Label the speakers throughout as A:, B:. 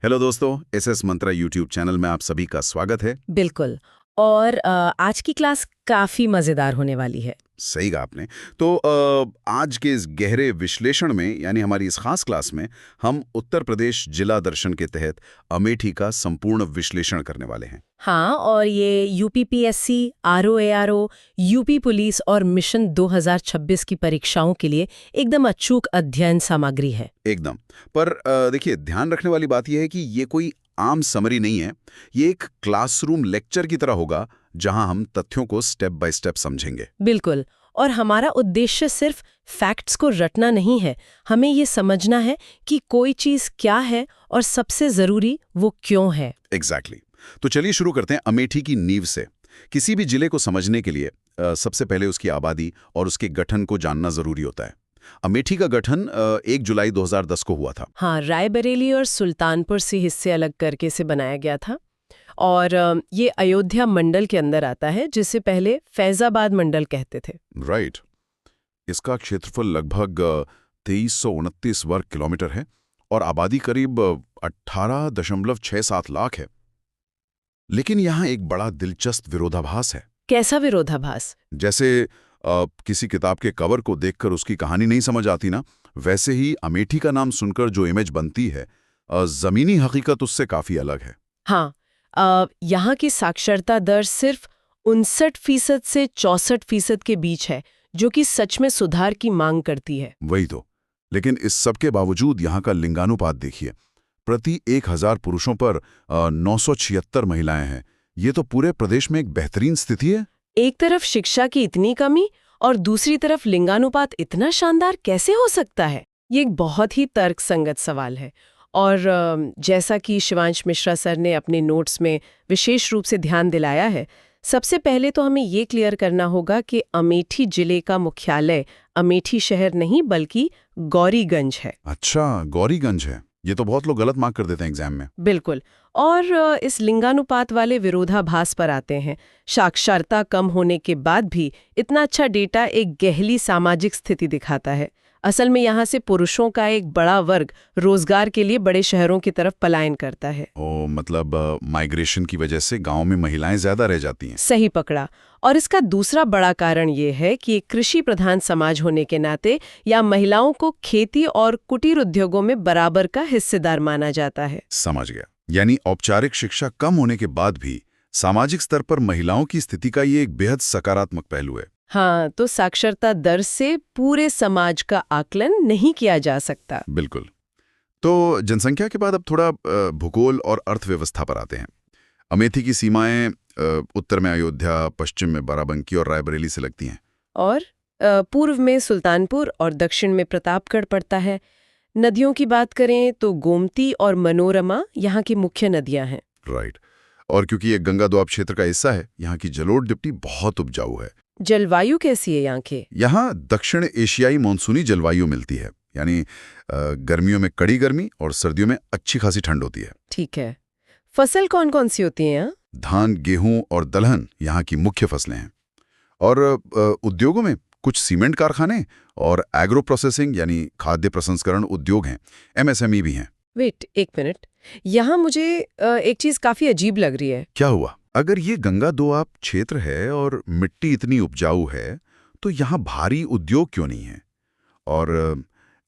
A: Hello दोस्तों, SS मंत्रा YouTube channel में आप सभी का स्वागत है।
B: बिल्कुल। और आज की क्लास काफी मजेदार होने वाली है।
A: सही कहा आपने। तो आज के इस गहरे विश्लेषण में यानी हमारी इस खास क्लास में हम उत्तर प्रदेश जिला दर्शन के तहत अमेठी का संपूर्ण विश्लेषण करने वाले हैं।
B: हाँ, और ये यूपीपीएससी, आरओएआरओ, यूपी पुलिस और मिशन 2026 की परीक्षाओं के लिए एकदम अचूक अध्ययन सामग्री है।
A: एकदम। पर देखिए, ध्यान रखने वाली बात यह है कि ये कोई आम समरी नहीं है। ये एक क्लासरूम लेक्चर की तरह होगा जहां हम तथ्यों को स्टेप बाय स्टेप समझेंगे।
B: बिल्कुल। और हमारा उद्देश्य सिर्फ फैक्ट्स को रटना नहीं है, हमें ये समझना है कि कोई चीज क्या है और सबसे जरूरी वो क्यों है।
A: एग्जैक्टली। तो चलिए शुरू करते हैं अमेठी की नींव से। किसी भी जिले को समझने के लिए सबसे पहले उसकी आबादी और उसके गठन को जानना जरूरी होता है। अमेठी का गठन 1 जुलाई 2010 को हुआ था।
B: हाँ, रायबरेली और सुल्तानपुर से हिस्से अलग करके इसे बनाया गया था। और ये अयोध्या मंडल के अंदर आता है, जिसे पहले फैजाबाद मंडल कहते थे।
A: राइट। इसका क्षेत्रफल लगभग 2329 वर्ग किलोमीटर है और आबादी करीब 18.67 लाख है। लेकिन यहाँ एक बड़ा दिलचस्प विरोधाभास है।
B: कैसा विरोधाभास?
A: जैसे किसी किताब के कवर को देखकर उसकी कहानी नहीं समझ आती ना, वैसे ही अमेठी का नाम सुनकर जो इमेज बनती है, जमीनी हकीकत उससे काफी अलग है।
B: हाँ, यहाँ की साक्षरता दर सिर्फ 59% से 64% के बीच है, जो कि सच में सुधार की मांग करती है।
A: वही तो। लेकिन इस सब के बावजूद यहाँ का लिंगानुपात देखिए। प्रति 1000 पुरुषों पर 976 महिलाएं हैं। ये तो पूरे प्रदेश में एक बेहतरीन स्थिति है।
B: एक तरफ शिक्षा की इतनी कमी और दूसरी तरफ लिंगानुपात इतना शानदार कैसे हो सकता है? ये एक बहुत ही तर्कसंगत सवाल है। और जैसा कि शिवांश मिश्रा सर ने अपने नोट्स में विशेष रूप से ध्यान दिलाया है, सबसे पहले तो हमें ये क्लियर करना होगा कि अमेठी जिले का मुख्यालय अमेठी शहर नहीं बल्कि गौरीगंज है।
A: अच्छा, गौरीगंज है। ये तो बहुत लोग गलत मार्क कर देते हैं एग्जाम में।
B: बिल्कुल। और इस लिंगानुपात वाले विरोधाभास पर आते हैं। साक्षरता कम होने के बाद भी इतना अच्छा डेटा एक गहरी सामाजिक स्थिति दिखाता है। असल में यहाँ से पुरुषों का एक बड़ा वर्ग रोजगार के लिए बड़े शहरों की तरफ पलायन करता है।
A: मतलब माइग्रेशन की वजह से गांव में महिलाएं ज्यादा रह जाती हैं।
B: सही पकड़ा। और इसका दूसरा बड़ा कारण ये है कि एक कृषि प्रधान समाज होने के नाते या महिलाओं को खेती और कुटीर उद्योगों में बराबर का हिस्सेदार माना जाता है।
A: समझ गया। यानी औपचारिक शिक्षा कम होने के बाद भी सामाजिक स्तर पर महिलाओं की स्थिति का ये एक बेहद सकारात्मक पहलू है।
B: हाँ, तो साक्षरता दर से पूरे समाज का आकलन नहीं किया जा सकता।
A: बिल्कुल। तो जनसंख्या के बाद अब थोड़ा भूगोल और अर्थव्यवस्था पर आते हैं। अमेठी की सीमाएं उत्तर में अयोध्या, पश्चिम में बाराबंकी और रायबरेली से लगती हैं।
B: और पूर्व में सुल्तानपुर और दक्षिण में प्रतापगढ़ पड़ता है। नदियों की बात करें तो गोमती और मनोरमा यहाँ की मुख्य नदियाँ हैं।
A: राइट। और क्योंकि ये गंगा दोआब क्षेत्र का हिस्सा है, यहाँ की जलोढ़ मिट्टी बहुत उपजाऊ है।
B: जलवायु कैसी है यहाँ के?
A: यहाँ दक्षिण एशियाई मानसूनी जलवायु मिलती है। यानी गर्मियों में कड़ी गर्मी और सर्दियों में अच्छी खासी ठंड होती है।
B: ठीक है। फसल कौन कौन सी होती है यहाँ?
A: धान, गेहूं और दलहन यहाँ की मुख्य फसलें हैं। और उद्योगों में कुछ सीमेंट कारखाने और एग्रो प्रोसेसिंग यानी खाद्य प्रसंस्करण उद्योग हैं। एमएसएमई भी हैं।
B: वेट, एक मिनट। यहाँ मुझे एक चीज काफी अजीब लग रही है।
A: क्या हुआ? अगर ये गंगा दोआब क्षेत्र है और मिट्टी इतनी उपजाऊ है, तो यहाँ भारी उद्योग क्यों नहीं है? और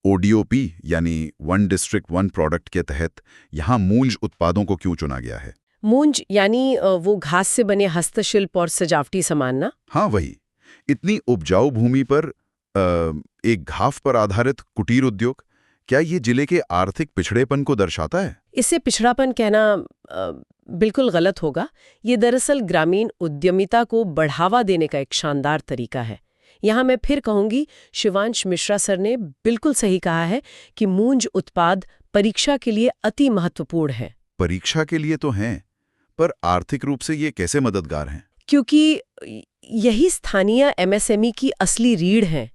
A: ओडीओपी यानी वन डिस्ट्रिक्ट वन प्रोडक्ट के तहत यहाँ मूंज उत्पादों को क्यों चुना गया है?
B: मूंज यानी वो घास से बने हस्तशिल्प और सजावटी सामान ना?
A: हाँ, वही। इतनी उपजाऊ भूमि पर एक घास पर आधारित कुटीर उद्योग, क्या ये जिले के आर्थिक पिछड़ेपन को दर्शाता है?
B: इसे पिछड़ापन कहना बिल्कुल गलत होगा। ये दरअसल ग्रामीण उद्यमिता को बढ़ावा देने का एक शानदार तरीका है। यहाँ मैं फिर कहूंगी, शिवांश मिश्रा सर ने बिल्कुल सही कहा है कि मूंज उत्पाद परीक्षा के लिए अति महत्वपूर्ण है।
A: परीक्षा के लिए तो हैं, पर आर्थिक रूप से ये कैसे मददगार हैं?
B: क्योंकि यही स्थानीय एमएसएमई की असली रीढ़ है।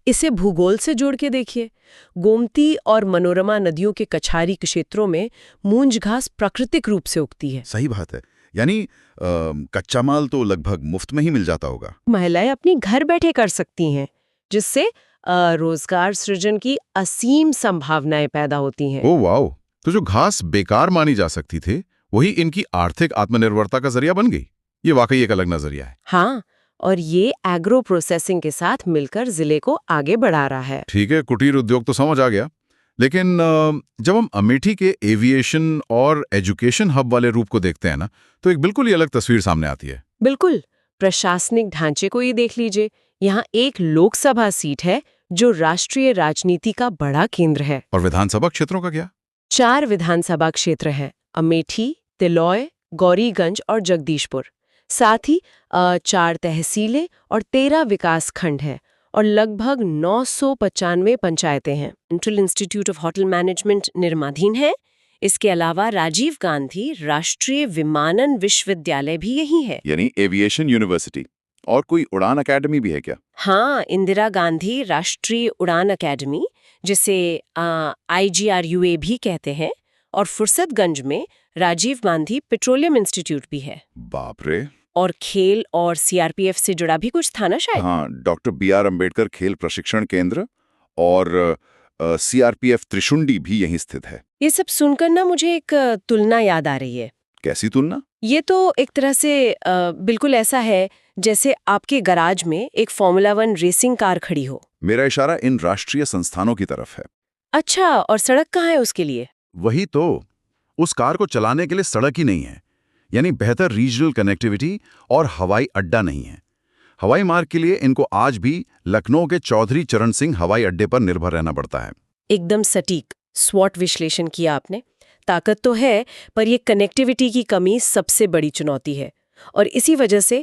B: इसे भूगोल से जोड़ के देखिए। गोमती और मनोरमा नदियों के कछारी क्षेत्रों में मूंज घास प्राकृतिक रूप से उगती है।
A: सही बात है। यानी कच्चा माल तो लगभग मुफ्त में ही मिल जाता होगा।
B: महिलाएं अपनी घर बैठे कर सकती हैं, जिससे रोजगार सृजन की असीम संभावनाएं पैदा होती हैं।
A: Oh wow! तो जो घास बेकार मानी जा सकती थी वही इनकी आर्थिक आत्मनिर्भरता का जरिया बन गई। ये वाकई एक अलग नजरिया है।
B: हाँ, और ये एग्रो प्रोसेसिंग के साथ मिलकर जिले को आगे बढ़ा रहा है।
A: ठीक है, कुटीर उद्योग तो समझ आ गया, लेकिन जब हम अमेठी के एविएशन और एजुकेशन हब वाले रूप को देखते हैं ना, तो एक बिल्कुल ही अलग तस्वीर सामने आती है।
B: बिल्कुल, प्रशासनिक ढांचे को ही देख लीजिए। यहाँ एक लोकसभा सीट है जो राष्ट्रीय राजनीति का बड़ा केंद्र है।
A: और विधानसभा क्षेत्रों का क्या?
B: 4 विधानसभा क्षेत्र हैं: अमेठी, तिलौय, गौरीगंज और जगदीशपुर। साथ ही 4 तहसीलें और 13 विकास खंड हैं और लगभग 995 पंचायतें हैं। Central institute of hotel management निर्माधीन है। इसके अलावा राजीव गांधी राष्ट्रीय विमानन विश्वविद्यालय भी यही है।
A: यानी एविएशन यूनिवर्सिटी। और कोई उड़ान अकेडमी भी है क्या?
B: हाँ, इंदिरा गांधी राष्ट्रीय उड़ान अकेडमी, जिसे IGRUA भी कहते हैं, और फुर्सतगंज में राजीव गांधी पेट्रोलियम इंस्टीट्यूट भी है।
A: बाप रे।
B: और खेल और CRPF से जुड़ा भी कुछ था ना शायद।
A: हाँ, डॉक्टर BR अम्बेडकर खेल प्रशिक्षण केंद्र और CRPF त्रिशुंडी भी यहीं स्थित है।
B: ये सब सुनकर ना मुझे एक तुलना याद आ रही है।
A: कैसी तुलना?
B: ये तो एक तरह से बिल्कुल ऐसा है जैसे आपके गराज में एक फॉर्मूला 1 रेसिंग कार खड़ी हो।
A: मेरा इशारा इन राष्ट्रीय संस्थानों की तरफ है।
B: अच्छा, और सड़क कहाँ है उसके लिए?
A: वही तो, उस कार को चलाने के लिए सड़क ही नहीं है, यानी बेहतर रीजनल कनेक्टिविटी और हवाई अड्डा नहीं है। हवाई मार्ग के लिए इनको आज भी लखनऊ के चौधरी चरण सिंह हवाई अड्डे पर निर्भर रहना पड़ता है।
B: एकदम सटीक स्वॉट विश्लेषण किया आपने। ताकत तो है, पर ये कनेक्टिविटी की कमी सबसे बड़ी चुनौती है, और इसी वजह से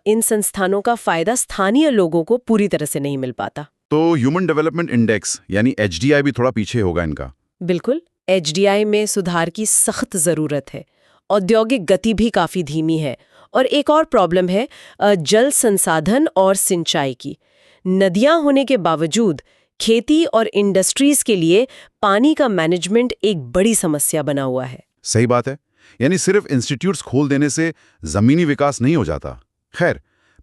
B: इन संस्थानों का फायदा स्थानीय लोगों को पूरी तरह से नहीं मिल पाता।
A: तो ह्यूमन डेवलपमेंट इंडेक्स यानी HDI भी थोड़ा पीछे होगा इनका।
B: बिल्कुल, HDI में सुधार की सख्त जरूरत है। औद्योगिक गति भी काफी धीमी है, और एक और प्रॉब्लम है जल संसाधन और सिंचाई की। नदियां होने के बावजूद खेती और इंडस्ट्रीज के लिए पानी का मैनेजमेंट एक बड़ी समस्या बना हुआ है।
A: सही बात है, यानी सिर्फ इंस्टीट्यूट्स खोल देने से जमीनी विकास नहीं हो जाता। खैर,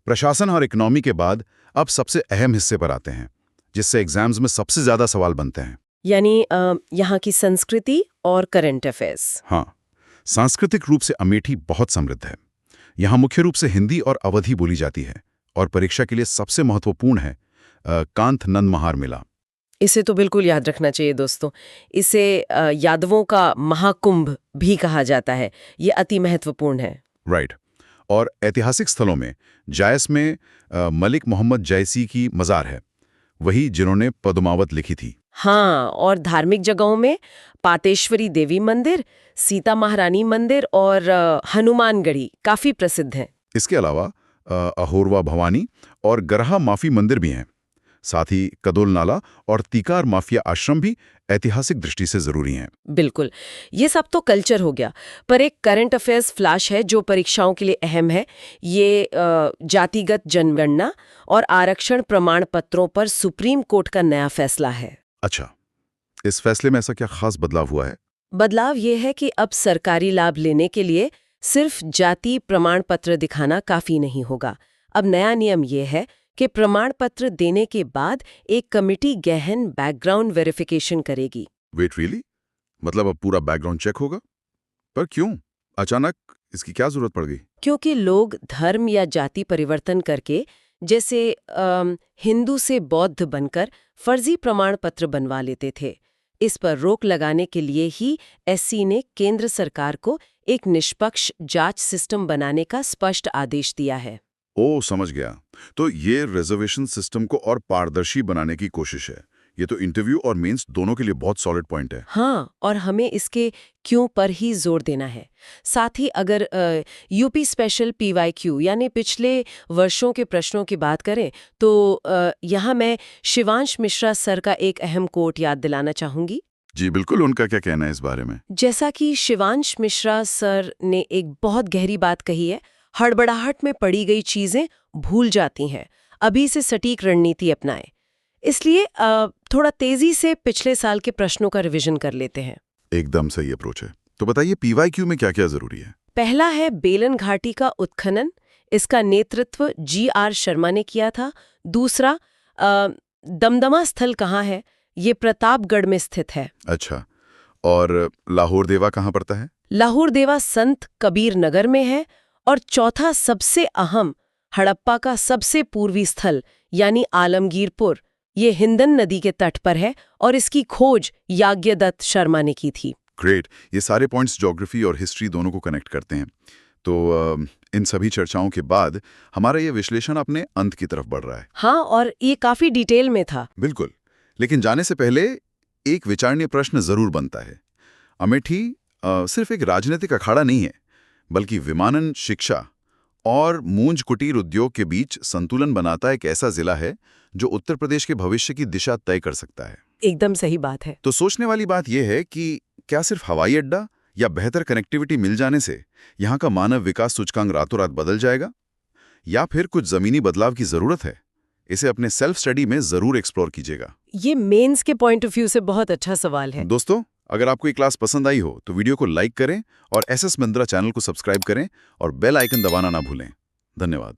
A: प्रशासन और इकोनॉमी के बाद अब सबसे अहम हिस्से पर आते हैं, जिससे एग्जाम्स में सबसे ज्यादा सवाल बनते हैं,
B: यानी यहाँ की संस्कृति और करंट अफेयर्स।
A: हाँ, सांस्कृतिक रूप से अमेठी बहुत समृद्ध है। यहाँ मुख्य रूप से हिंदी और अवधी बोली जाती है, और परीक्षा के लिए सबसे महत्वपूर्ण है कांत नंद महार मेला।
B: इसे तो बिल्कुल याद रखना चाहिए दोस्तों। इसे यादवों का महाकुंभ भी कहा जाता है। ये अति महत्वपूर्ण है।
A: राइट। और ऐतिहासिक स्थलों में जायस में मलिक मोहम्मद जैसी की मज़ार है, वही जिन्होंने पद्मावत लिखी थी।
B: हाँ, और धार्मिक जगहों में पातेश्वरी देवी मंदिर, सीता महारानी मंदिर और हनुमानगढ़ी काफी प्रसिद्ध हैं।
A: इसके अलावा अहोरवा भवानी और गरहा माफी मंदिर भी हैं। साथ ही कदोल नाला और तीकार माफिया आश्रम भी ऐतिहासिक दृष्टि से जरूरी हैं।
B: बिल्कुल, ये सब तो कल्चर हो गया, पर एक करंट अफेयर्स फ्लैश है जो परीक्षाओं के लिए अहम है। ये जातिगत जनगणना और आरक्षण प्रमाण पत्रों पर सुप्रीम कोर्ट का नया फैसला है।
A: अच्छा, इस फैसले में ऐसा क्या खास बदलाव हुआ है?
B: बदलाव ये है कि अब सरकारी लाभ लेने के लिए सिर्फ जाति प्रमाण पत्र दिखाना काफी नहीं होगा। अब नया नियम ये है कि प्रमाण पत्र देने के बाद एक कमिटी गहन बैकग्राउंड वेरिफिकेशन करेगी।
A: Wait, really? मतलब अब पूरा बैकग्राउंड चेक होगा? पर क्यों? अचानक इसकी क्या जरूरत पड़ गई?
B: क्योंकि लोग धर्म या जाति परिवर्तन करके, जैसे हिंदू से बौद्ध बनकर फर्जी प्रमाण पत्र बनवा लेते थे। इस पर रोक लगाने के लिए ही SC ने केंद्र सरकार को एक निष्पक्ष जांच सिस्टम बनाने का स्पष्ट आदेश दिया है।
A: ओ, समझ गया। तो ये रिजर्वेशन सिस्टम को और पारदर्शी बनाने की कोशिश है। ये तो इंटरव्यू और मेंस दोनों के लिए बहुत सॉलिड पॉइंट है।
B: हाँ, और हमें इसके क्यों पर ही जोर देना है। साथ ही अगर यूपी स्पेशल PYQ यानी पिछले वर्षों के प्रश्नों की बात करें तो यहाँ मैं शिवांश मिश्रा सर का एक अहम कोट याद दिलाना चाहूंगी।
A: जी बिल्कुल, उनका क्या कहना है इस बारे में?
B: जैसा कि शिवांश मिश्रा सर ने एक बहुत गहरी बात कही है, हड़बड़ाहट में पड़ी गई चीजें भूल जाती हैं, अभी से सटीक रणनीति अपनाएं। इसलिए थोड़ा तेजी से पिछले साल के प्रश्नों का रिवीजन कर लेते हैं।
A: एकदम सही अप्रोच है। तो बताइए PYQ में क्या क्या जरूरी है?
B: पहला है बेलन घाटी का उत्खनन। इसका नेतृत्व GR शर्मा ने किया था। दूसरा, दमदमा स्थल कहाँ है? ये प्रतापगढ़ में स्थित है।
A: अच्छा, और लाहौर देवा कहाँ पड़ता है?
B: लाहौर देवा संत कबीर नगर में है। और चौथा सबसे अहम, हड़प्पा का सबसे पूर्वी स्थल यानी आलमगीरपुर, ये हिंदन नदी के तट पर है और इसकी खोज याज्ञदत्त शर्मा ने की थी।
A: ग्रेट, ये सारे पॉइंट्स ज्योग्राफी और हिस्ट्री दोनों को कनेक्ट करते हैं। तो इन सभी चर्चाओं के बाद हमारा ये विश्लेषण अपने अंत की तरफ बढ़ रहा है।
B: हाँ, और ये काफी डिटेल में था।
A: बिल्कुल, लेकिन जाने से पहले एक विचारणीय प्रश्न जरूर बनता है। अमेठी सिर्फ एक राजनीतिक अखाड़ा नहीं है, बल्कि विमानन, शिक्षा और मूंज कुटीर उद्योग के बीच संतुलन बनाता एक ऐसा जिला है जो उत्तर प्रदेश के भविष्य की दिशा तय कर सकता है।
B: एकदम सही बात है।
A: तो सोचने वाली बात यह है कि क्या सिर्फ हवाई अड्डा या बेहतर कनेक्टिविटी मिल जाने से यहाँ का मानव विकास सूचकांक रातों रात बदल जाएगा, या फिर कुछ जमीनी बदलाव की जरूरत है? इसे अपने सेल्फ स्टडी में जरूर एक्सप्लोर कीजिएगा।
B: ये मेंस के पॉइंट ऑफ व्यू से बहुत अच्छा सवाल है।
A: दोस्तों, अगर आपको ये क्लास पसंद आई हो तो वीडियो को लाइक करें और एसएस मिंत्रा चैनल को सब्सक्राइब करें और बेल आइकन दबाना ना भूलें। धन्यवाद।